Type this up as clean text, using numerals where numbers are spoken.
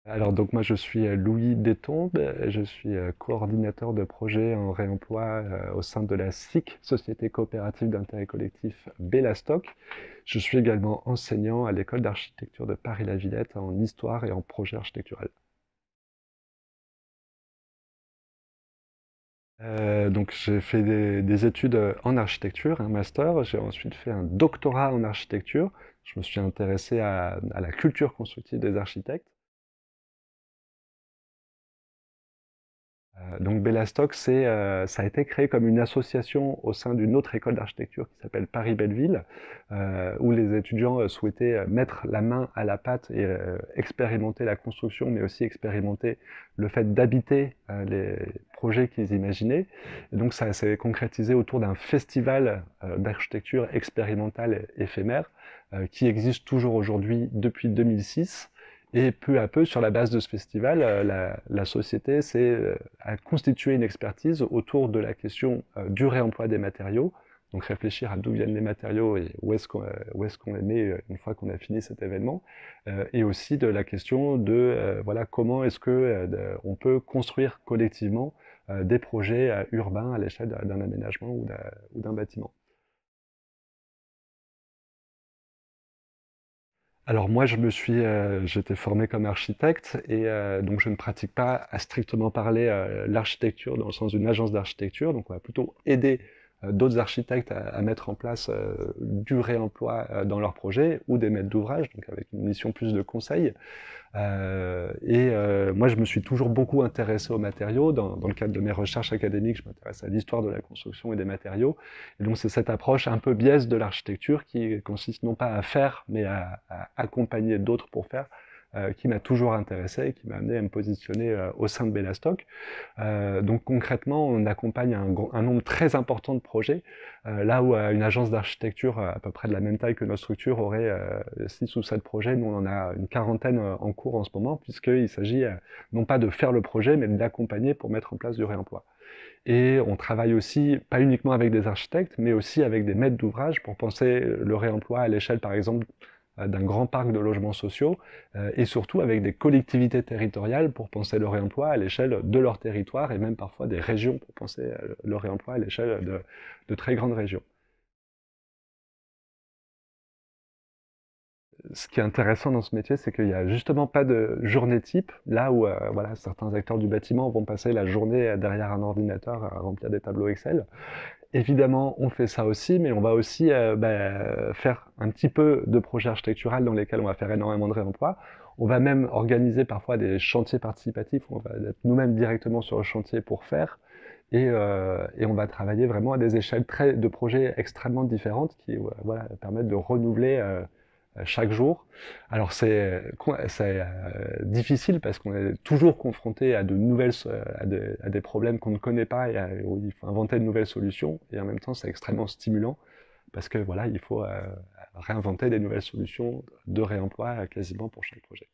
Alors donc moi je suis Louis Détombe, je suis coordinateur de projet en réemploi au sein de la SIC, Société coopérative d'intérêt collectif Bellastock. Je suis également enseignant à l'école d'architecture de Paris-La Villette en histoire et en projet architectural. Donc j'ai fait des études en architecture, un master, j'ai ensuite fait un doctorat en architecture. Je me suis intéressé à la culture constructive des architectes. Donc Bellastock, ça a été créé comme une association au sein d'une autre école d'architecture qui s'appelle Paris-Belleville, où les étudiants souhaitaient mettre la main à la pâte et expérimenter la construction, mais aussi expérimenter le fait d'habiter les projets qu'ils imaginaient. Et donc ça s'est concrétisé autour d'un festival d'architecture expérimentale éphémère qui existe toujours aujourd'hui depuis 2006. Et peu à peu, sur la base de ce festival, la société a constitué une expertise autour de la question du réemploi des matériaux, donc réfléchir à d'où viennent les matériaux et où est-ce qu'on les met une fois qu'on a fini cet événement, et aussi de la question de voilà, comment est-ce que on peut construire collectivement des projets urbains à l'échelle d'un aménagement ou d'un bâtiment. Alors moi, j'étais formé comme architecte et donc je ne pratique pas à strictement parler l'architecture dans le sens d'une agence d'architecture. Donc on va plutôt aider d'autres architectes à mettre en place du réemploi dans leurs projets ou des maîtres d'ouvrage, donc avec une mission plus de conseil. Moi, je me suis toujours beaucoup intéressé aux matériaux. Dans le cadre de mes recherches académiques, je m'intéresse à l'histoire de la construction et des matériaux. Et donc, c'est cette approche un peu biaise de l'architecture qui consiste non pas à faire, mais à accompagner d'autres pour faire, qui m'a toujours intéressé et qui m'a amené à me positionner au sein de Bellastock. Donc concrètement, on accompagne un nombre très important de projets, là où une agence d'architecture à peu près de la même taille que notre structure aurait 6 ou 7 projets, nous on en a une quarantaine en cours en ce moment, puisqu'il s'agit non pas de faire le projet, mais de l'accompagner pour mettre en place du réemploi. Et on travaille aussi, pas uniquement avec des architectes, mais aussi avec des maîtres d'ouvrage pour penser le réemploi à l'échelle, par exemple, d'un grand parc de logements sociaux, et surtout avec des collectivités territoriales pour penser le réemploi à l'échelle de leur territoire, et même parfois des régions pour penser le réemploi à l'échelle de très grandes régions. Ce qui est intéressant dans ce métier, c'est qu'il n'y a justement pas de journée type, là où voilà, certains acteurs du bâtiment vont passer la journée derrière un ordinateur à remplir des tableaux Excel. Évidemment, on fait ça aussi, mais on va aussi faire un petit peu de projets architectural dans lesquels on va faire énormément de réemploi. On va même organiser parfois des chantiers participatifs, où on va être nous-mêmes directement sur le chantier pour faire, et on va travailler vraiment à des échelles de projets extrêmement différentes qui voilà, permettent de renouveler chaque jour. Alors c'est difficile parce qu'on est toujours confronté à de nouvelles, à des problèmes qu'on ne connaît pas et où il faut inventer de nouvelles solutions. Et en même temps, c'est extrêmement stimulant parce que voilà, il faut réinventer des nouvelles solutions de réemploi quasiment pour chaque projet.